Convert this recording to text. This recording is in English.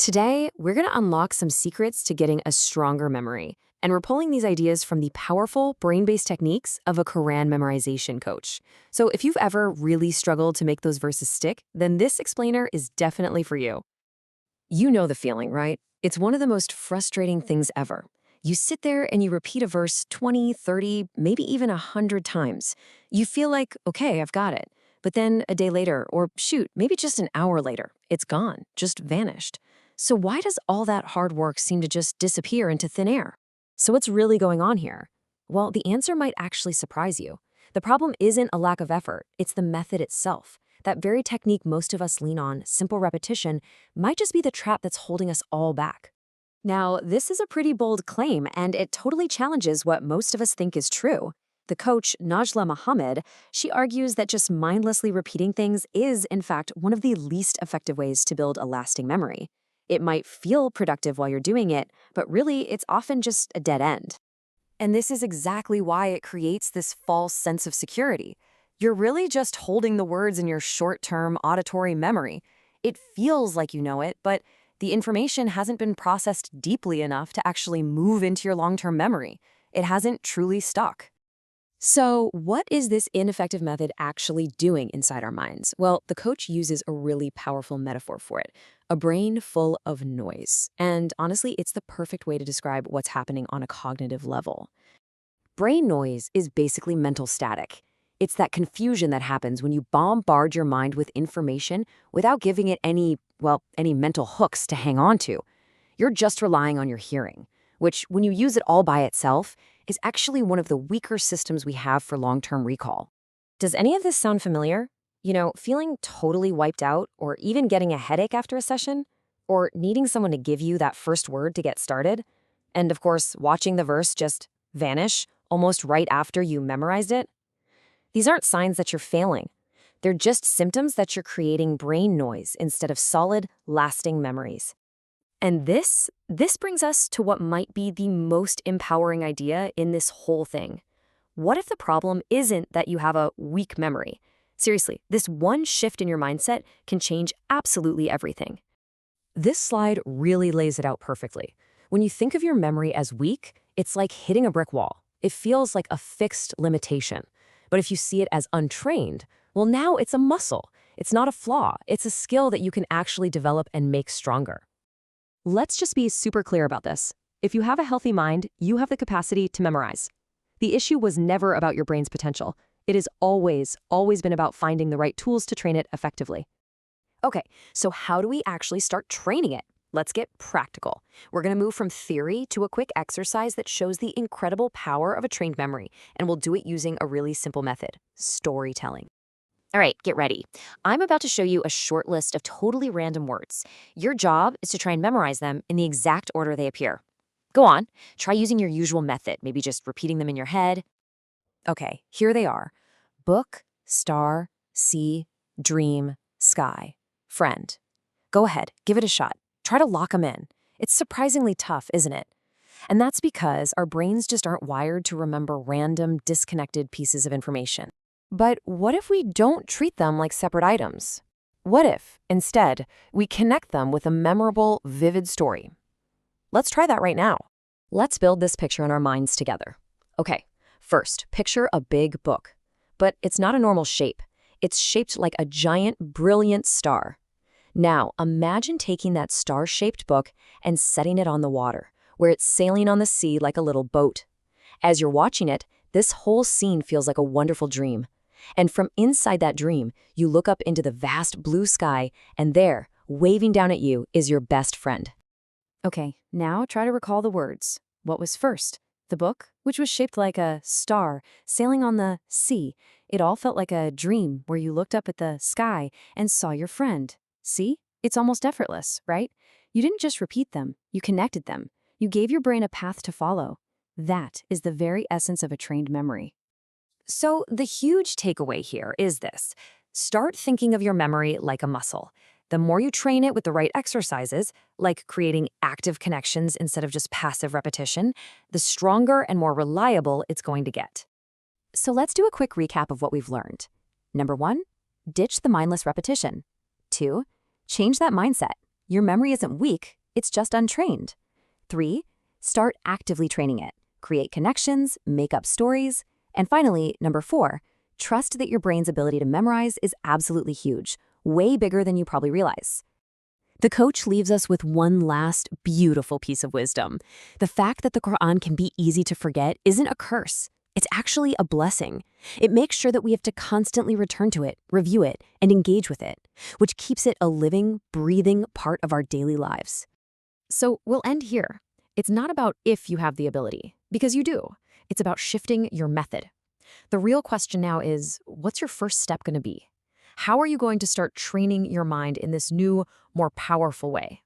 Today, we're going to unlock some secrets to getting a stronger memory, and we're pulling these ideas from the powerful brain-based techniques of a Quran memorization coach. So if you've ever really struggled to make those verses stick, then this explainer is definitely for you. You know the feeling, right? It's one of the most frustrating things ever. You sit there and you repeat a verse 20, 30, maybe even 100 times. You feel like, okay, I've got it. But then a day later, or shoot, maybe just an hour later, it's gone, just vanished. So why does all that hard work seem to just disappear into thin air? So what's really going on here? Well, the answer might actually surprise you. The problem isn't a lack of effort, it's the method itself. That very technique most of us lean on, simple repetition, might just be the trap that's holding us all back. Now, this is a pretty bold claim, and it totally challenges what most of us think is true. The coach, Najla Muhammad, she argues that just mindlessly repeating things is, in fact, one of the least effective ways to build a lasting memory. It might feel productive while you're doing it, but really, it's often just a dead end. And this is exactly why it creates this false sense of security. You're really just holding the words in your short-term auditory memory. It feels like you know it, but the information hasn't been processed deeply enough to actually move into your long-term memory. It hasn't truly stuck. So what is this ineffective method actually doing inside our minds? Well, the coach uses a really powerful metaphor for it, a brain full of noise. And honestly, it's the perfect way to describe what's happening on a cognitive level. Brain noise is basically mental static. It's that confusion that happens when you bombard your mind with information without giving it any mental hooks to hang on to. You're just relying on your hearing, which, when you use it all by itself, is actually one of the weaker systems we have for long-term recall. Does any of this sound familiar? You know, feeling totally wiped out, or even getting a headache after a session? Or needing someone to give you that first word to get started? And of course, watching the verse just vanish almost right after you memorized it? These aren't signs that you're failing. They're just symptoms that you're creating brain noise instead of solid, lasting memories. And this brings us to what might be the most empowering idea in this whole thing. What if the problem isn't that you have a weak memory? Seriously, this one shift in your mindset can change absolutely everything. This slide really lays it out perfectly. When you think of your memory as weak, it's like hitting a brick wall. It feels like a fixed limitation. But if you see it as untrained, well, now it's a muscle. It's not a flaw. It's a skill that you can actually develop and make stronger. Let's just be super clear about this. If you have a healthy mind, you have the capacity to memorize. The issue was never about your brain's potential. It has always been about finding the right tools to train it effectively. Okay, so how do we actually start training it? Let's get practical. We're going to move from theory to a quick exercise that shows the incredible power of a trained memory, and we'll do it using a really simple method: storytelling. All right, get ready. I'm about to show you a short list of totally random words. Your job is to try and memorize them in the exact order they appear. Go on, try using your usual method, maybe just repeating them in your head. Okay, here they are: book, star, sea, dream, sky, friend. Go ahead, give it a shot. Try to lock them in. It's surprisingly tough, isn't it? And that's because our brains just aren't wired to remember random, disconnected pieces of information. But what if we don't treat them like separate items? What if, instead, we connect them with a memorable, vivid story? Let's try that right now. Let's build this picture in our minds together. Okay, first, picture a big book. But it's not a normal shape. It's shaped like a giant, brilliant star. Now, imagine taking that star-shaped book and setting it on the water, where it's sailing on the sea like a little boat. As you're watching it, this whole scene feels like a wonderful dream. And from inside that dream, you look up into the vast blue sky, and there, waving down at you, is your best friend. Okay, now try to recall the words. What was first? The book, which was shaped like a star sailing on the sea. It all felt like a dream where you looked up at the sky and saw your friend. See? It's almost effortless, right? You didn't just repeat them, you connected them. You gave your brain a path to follow. That is the very essence of a trained memory. So the huge takeaway here is this: start thinking of your memory like a muscle. The more you train it with the right exercises, like creating active connections instead of just passive repetition, the stronger and more reliable it's going to get. So let's do a quick recap of what we've learned. Number 1, ditch the mindless repetition. 2, change that mindset. Your memory isn't weak, it's just untrained. 3. Start actively training it. Create connections, make up stories. And finally, number 4, trust that your brain's ability to memorize is absolutely huge, way bigger than you probably realize. The coach leaves us with one last beautiful piece of wisdom. The fact that the Quran can be easy to forget isn't a curse. It's actually a blessing. It makes sure that we have to constantly return to it, review it, and engage with it, which keeps it a living, breathing part of our daily lives. So we'll end here. It's not about if you have the ability, because you do. It's about shifting your method. The real question now is, what's your first step going to be? How are you going to start training your mind in this new, more powerful way?